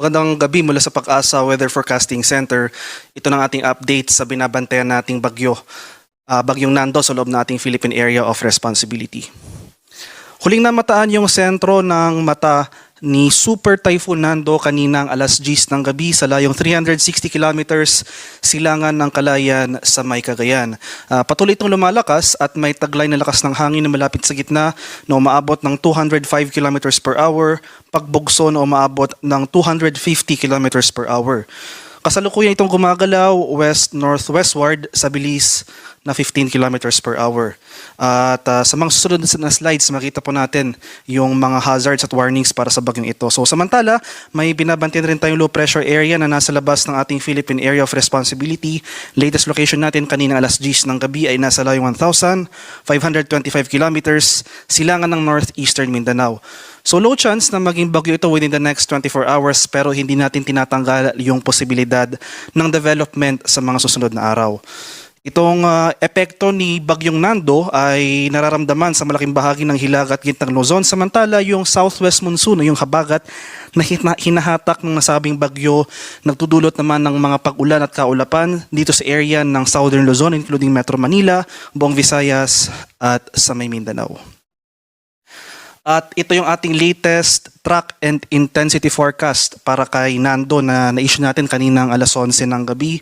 Magandang gabi mula sa Pag-asa Weather Forecasting Center. Ito ng ating update sa binabantayan nating bagyo. Bagyong Nando sa loob ng ating Philippine Area of Responsibility. Huling namataan yung sentro ng mata ni Super Typhoon Nando kaninang alas 10 ng gabi sa layong 360 kilometers silangan ng Kalayan sa may Cagayan. Patuloy itong lumalakas at may taglay na lakas ng hangin na malapit sa gitna na umaabot ng 205 kilometers per hour, pagbugso na umaabot ng 250 kilometers per hour. Kasalukuyan itong gumagalaw west-northwestward sa bilis na 15 kilometers per hour. At sa mga susunod na slides, makita po natin yung mga hazards at warnings para sa bagyong ito. So samantala, may binabantayan rin tayong low pressure area na nasa labas ng ating Philippine Area of Responsibility. Latest location natin kanina alas 10 ng gabi ay nasa layong 1,525 kilometers silangan ng northeastern Mindanao. So low chance na maging bagyo ito within the next 24 hours pero hindi natin tinatanggal yung posibilidad ng development sa mga susunod na araw. Itong epekto ni Bagyong Nando ay nararamdaman sa malaking bahagi ng Hilaga at Gitnang Luzon, samantala yung southwest monsoon o yung habagat na hinahatak ng nasabing bagyo nagdudulot naman ng mga pag-ulan at kaulapan dito sa area ng southern Luzon including Metro Manila, buong Visayas at sa may Mindanao. At ito yung ating latest track and intensity forecast para kay Nando na na-issue natin kaninang alas 11 ng gabi.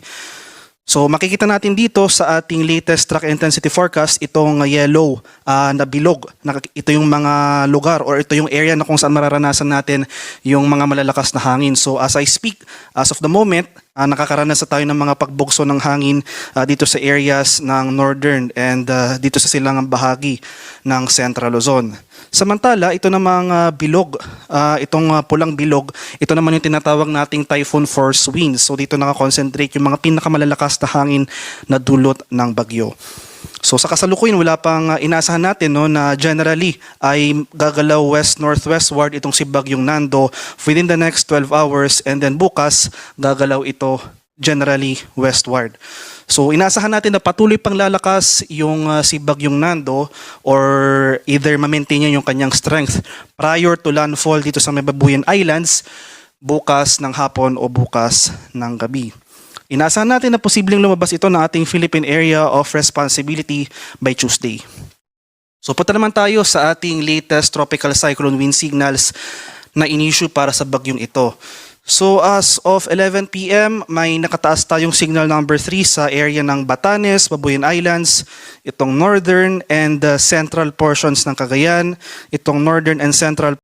So makikita natin dito sa ating latest track intensity forecast itong yellow na bilog. Ito yung mga lugar or ito yung area na kung saan mararanasan natin yung mga malalakas na hangin. So as I speak, as of the moment, nakakaranas na tayo ng mga pagbugso ng hangin dito sa areas ng northern and dito sa silangang bahagi ng Central Luzon. Samantala, ito namang bilog, itong pulang bilog, ito naman yung tinatawag nating typhoon force winds. So dito nakakonsentrate yung mga pinakamalalakas na hangin na dulot ng bagyo. So sa kasalukuyan wala pang inasahan natin na generally ay gagalaw west-northwestward itong si Bagyong Nando within the next 12 hours and then bukas gagalaw ito generally westward. So inasahan natin na patuloy pang lalakas yung si Bagyong Nando or either ma-maintain niya yung kanyang strength prior to landfall dito sa Babuyan Islands bukas ng hapon o bukas ng gabi. Inasahan natin na posibleng lumabas ito ng ating Philippine Area of Responsibility by Tuesday. So punta naman tayo sa ating latest tropical cyclone wind signals na in-issue para sa bagyong ito. So as of 11 p.m. may nakataas tayong signal number 3 sa area ng Batanes, Babuyan Islands, itong northern and central portions ng Cagayan, itong northern and central